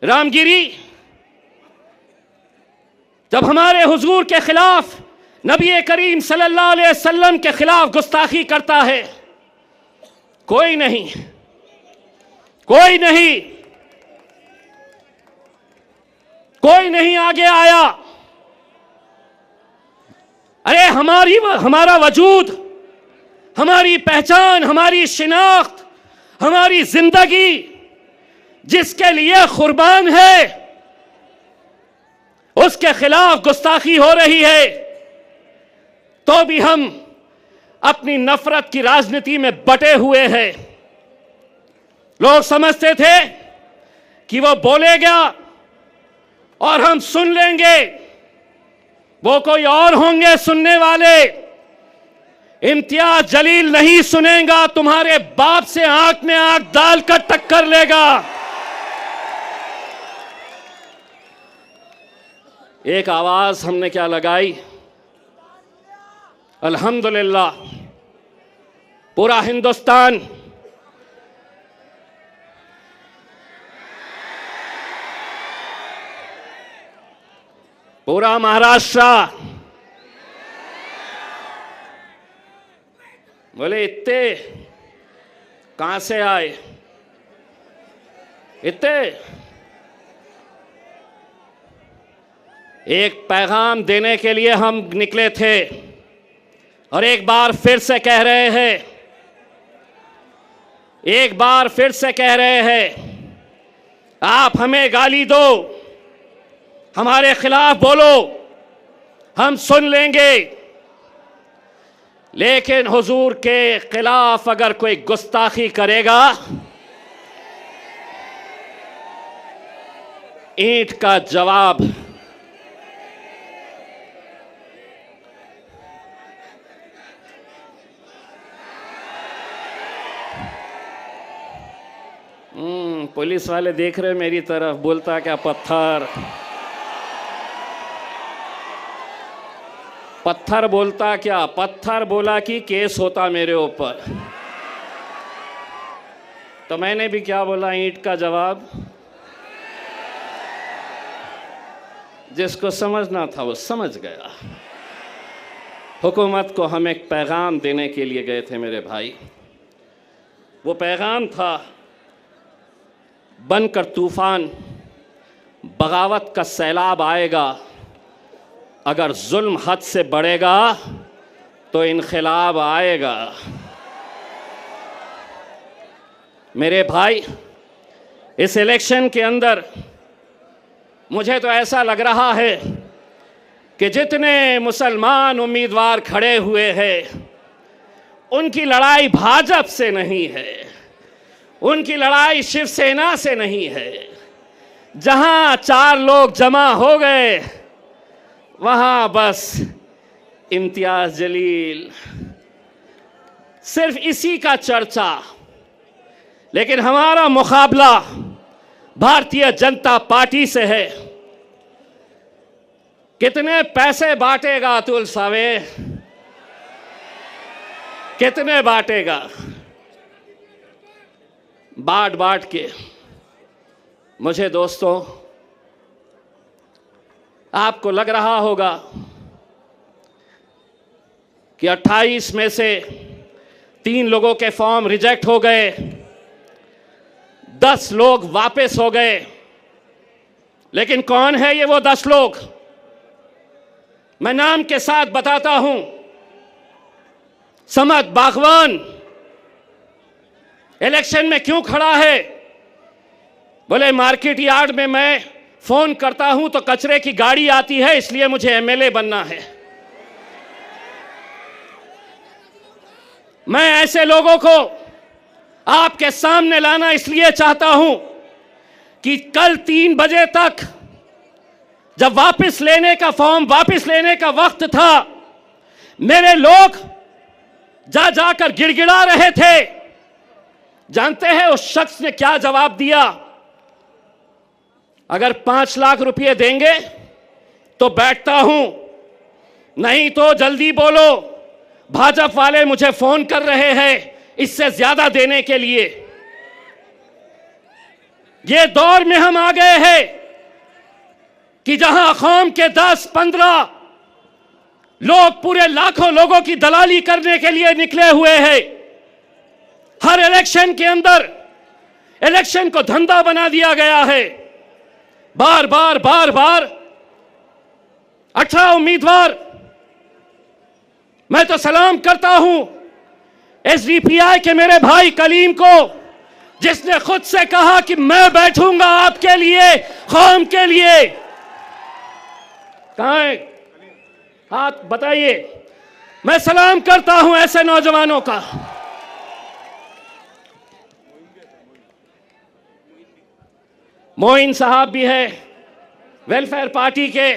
रामगिरी जब हमारे हुजूर के खिलाफ, नबी करीम सल्लल्लाहु अलैहि वसल्लम के खिलाफ गुस्ताखी करता है, कोई नहीं आगे आया। अरे हमारा वजूद, हमारी पहचान, हमारी शिनाख्त, हमारी जिंदगी जिसके लिए कुर्बान है, उसके खिलाफ गुस्ताखी हो रही है, तो भी हम अपनी नफरत की राजनीति में बटे हुए हैं। लोग समझते थे कि वो बोलेगा और हम सुन लेंगे, वो कोई और होंगे सुनने वाले। इम्तियाज जलील नहीं सुनेगा, तुम्हारे बाप से आंख में आंख डालकर टक्कर लेगा। एक आवाज हमने क्या लगाई, अल्हम्दुलिल्लाह पूरा हिंदुस्तान पूरा महाराष्ट्र बोले इतने कहां से आए, इतने। एक पैगाम देने के लिए हम निकले थे और एक बार फिर से कह रहे हैं, आप हमें गाली दो, हमारे खिलाफ बोलो, हम सुन लेंगे, लेकिन हुजूर के खिलाफ अगर कोई गुस्ताखी करेगा, ईंट का जवाब। पुलिस वाले देख रहे मेरी तरफ, बोलता क्या पत्थर बोलता क्या, पत्थर बोला कि केस होता मेरे ऊपर। तो मैंने भी क्या बोला, ईंट का जवाब। जिसको समझना था वो समझ गया। हुकूमत को हम एक पैगाम देने के लिए गए थे मेरे भाई। वो पैगाम था, बनकर तूफान, बगावत का सैलाब आएगा, अगर जुल्म हद से बढ़ेगा तो इनक़िलाब आएगा। मेरे भाई, इस इलेक्शन के अंदर मुझे तो ऐसा लग रहा है कि जितने मुसलमान उम्मीदवार खड़े हुए हैं, उनकी लड़ाई भाजपा से नहीं है, उनकी लड़ाई शिवसेना से नहीं है। जहां 4 लोग जमा हो गए, वहां बस इम्तियाज जलील, सिर्फ इसी का चर्चा। लेकिन हमारा मुकाबला भारतीय जनता पार्टी से है। कितने पैसे बांटेगा अतुल सावे, कितने बांटेगा? बांट के। मुझे दोस्तों, आपको लग रहा होगा कि 28 में से 3 लोगों के फॉर्म रिजेक्ट हो गए, 10 लोग वापस हो गए। लेकिन कौन है ये वो 10 लोग? मैं नाम के साथ बताता हूं। समद बागवान इलेक्शन में क्यों खड़ा है? बोले मार्केट यार्ड में मैं फोन करता हूं तो कचरे की गाड़ी आती है, इसलिए मुझे एमएलए बनना है। मैं ऐसे लोगों को आपके सामने लाना इसलिए चाहता हूं कि कल 3 बजे तक जब वापस लेने का फॉर्म वापस लेने का वक्त था, मेरे लोग जाकर गिड़गिड़ा रहे थे। जानते हैं उस शख्स ने क्या जवाब दिया? अगर 5 लाख रुपए देंगे तो बैठता हूं, नहीं तो जल्दी बोलो, भाजपा वाले मुझे फोन कर रहे हैं इससे ज्यादा देने के लिए। ये दौर में हम आ गए हैं कि जहां कौम के 10-15 लोग पूरे लाखों लोगों की दलाली करने के लिए निकले हुए हैं। हर इलेक्शन के अंदर इलेक्शन को धंधा बना दिया गया है। बार बार 18 उम्मीदवार। मैं तो सलाम करता हूं एसडीपीआई के मेरे भाई कलीम को, जिसने खुद से कहा कि मैं बैठूंगा आपके लिए, कौम के लिए। कहां है? हाथ बताइए। मैं सलाम करता हूं ऐसे नौजवानों का। मोइन साहब भी है वेलफेयर पार्टी के,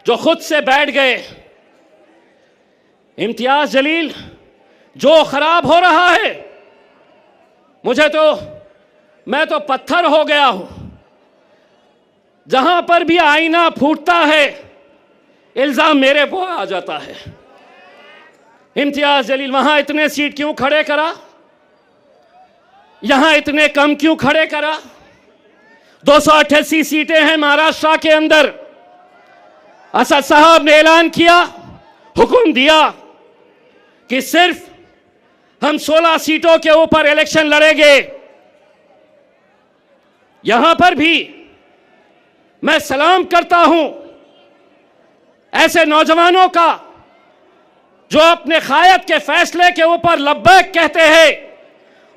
जो खुद से बैठ गए। इम्तियाज जलील, जो खराब हो रहा है, मैं तो पत्थर हो गया हूं। जहां पर भी आईना फूटता है इल्जाम मेरे को आ जाता है। इम्तियाज जलील, वहां इतने सीट क्यों खड़े करा, यहां इतने कम क्यों खड़े करा? 288 सीटें हैं महाराष्ट्र के अंदर। असद साहब ने ऐलान किया, हुक्म दिया कि सिर्फ हम 16 सीटों के ऊपर इलेक्शन लड़ेंगे। यहां पर भी मैं सलाम करता हूं ऐसे नौजवानों का जो अपने कायद के फैसले के ऊपर लब्बैक कहते हैं।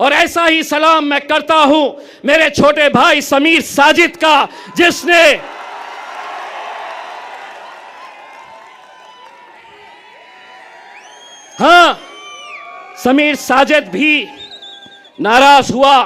और ऐसा ही सलाम मैं करता हूं मेरे छोटे भाई समीर साजिद का, जिसने समीर साजिद भी नाराज हुआ।